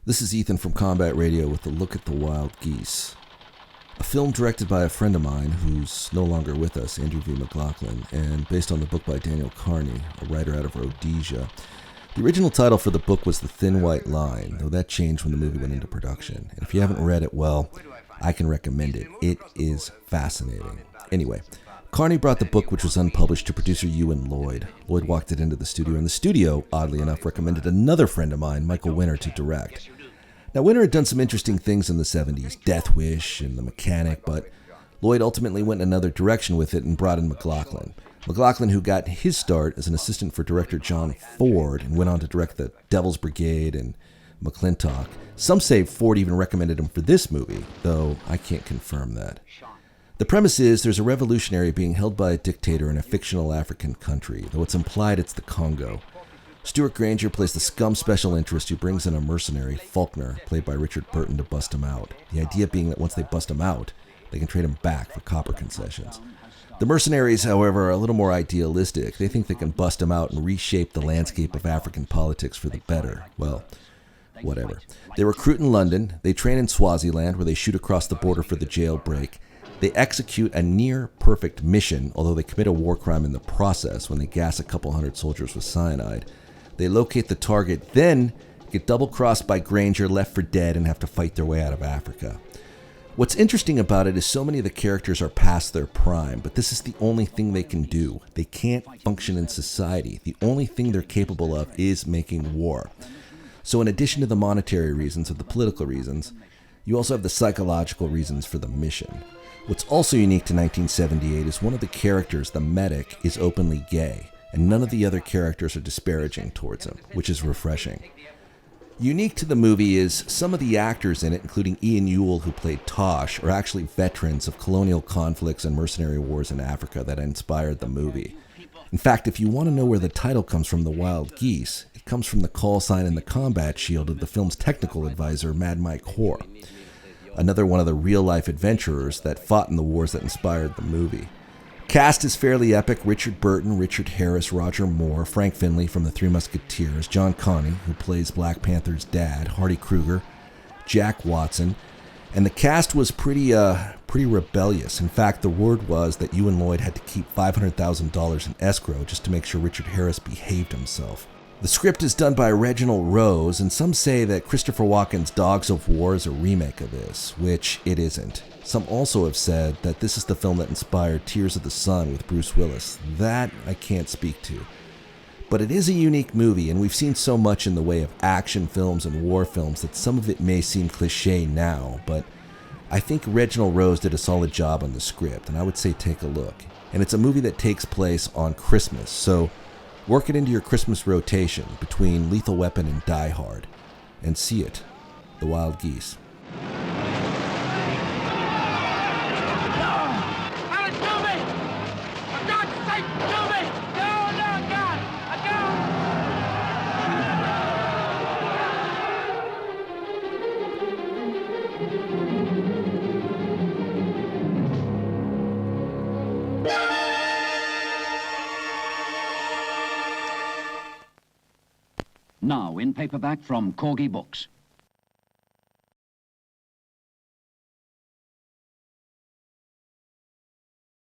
This is Ethan from Combat Radio with a look at the Wild Geese, a film directed by a friend of mine who's no longer with us, Andrew V McLaglen, and based on the book by Daniel Carney, a writer out of Rhodesia. The original title for the book was The Thin White Line, though that changed when the movie went into production. And if you haven't read it, well, I can recommend it. It is fascinating. Anyway, Carney brought the book, which was unpublished, to producer Ewan Lloyd. Lloyd walked it into the studio, and the studio, oddly enough, recommended another friend of mine, Michael Winner, to direct. Now, Winner had done some interesting things in the 70s, Death Wish and The Mechanic, but Lloyd ultimately went in another direction with it and brought in McLaglen. McLaglen, who got his start as an assistant for director John Ford and went on to direct The Devil's Brigade and McClintock. Some say Ford even recommended him for this movie, though I can't confirm that. The premise is there's a revolutionary being held by a dictator in a fictional African country, though it's implied it's the Congo. Stuart Granger plays the scum special interest who brings in a mercenary, Faulkner, played by Richard Burton, to bust him out. The idea being that once they bust him out, they can trade him back for copper concessions. The mercenaries, however, are a little more idealistic. They think they can bust him out and reshape the landscape of African politics for the better. Well, whatever. They recruit in London, they train in Swaziland, where they shoot across the border for the jailbreak. They execute a near-perfect mission, although they commit a war crime in the process when they gas a couple hundred soldiers with cyanide. They locate the target, then get double-crossed by Granger, left for dead, and have to fight their way out of Africa. What's interesting about it is so many of the characters are past their prime, but this is the only thing they can do. They can't function in society. The only thing they're capable of is making war. So in addition to the monetary reasons or the political reasons, you also have the psychological reasons for the mission. What's also unique to 1978 is one of the characters, the medic, is openly gay, and none of the other characters are disparaging towards him, which is refreshing. Unique to the movie is some of the actors in it, including Ian Ewell, who played Tosh, are actually veterans of colonial conflicts and mercenary wars in Africa that inspired the movie. In fact, if you want to know where the title comes from, The Wild Geese, it comes from the call sign and the combat shield of the film's technical advisor, Mad Mike Hoare, another one of the real-life adventurers that fought in the wars that inspired the movie. Cast is fairly epic. Richard Burton, Richard Harris, Roger Moore, Frank Finlay from The Three Musketeers, John Carney, who plays Black Panther's dad, Hardy Kruger, Jack Watson, and the cast was pretty rebellious. In fact, the word was that Ewan Lloyd had to keep $500,000 in escrow just to make sure Richard Harris behaved himself. The script is done by Reginald Rose, and some say that Christopher Walken's Dogs of War is a remake of this, which it isn't. Some also have said that this is the film that inspired Tears of the Sun with Bruce Willis. That I can't speak to. But it is a unique movie, and we've seen so much in the way of action films and war films that some of it may seem cliché now, but I think Reginald Rose did a solid job on the script, and I would say take a look. And it's a movie that takes place on Christmas, so work it into your Christmas rotation between Lethal Weapon and Die Hard, and see it, The Wild Geese. Now in paperback from Corgi Books.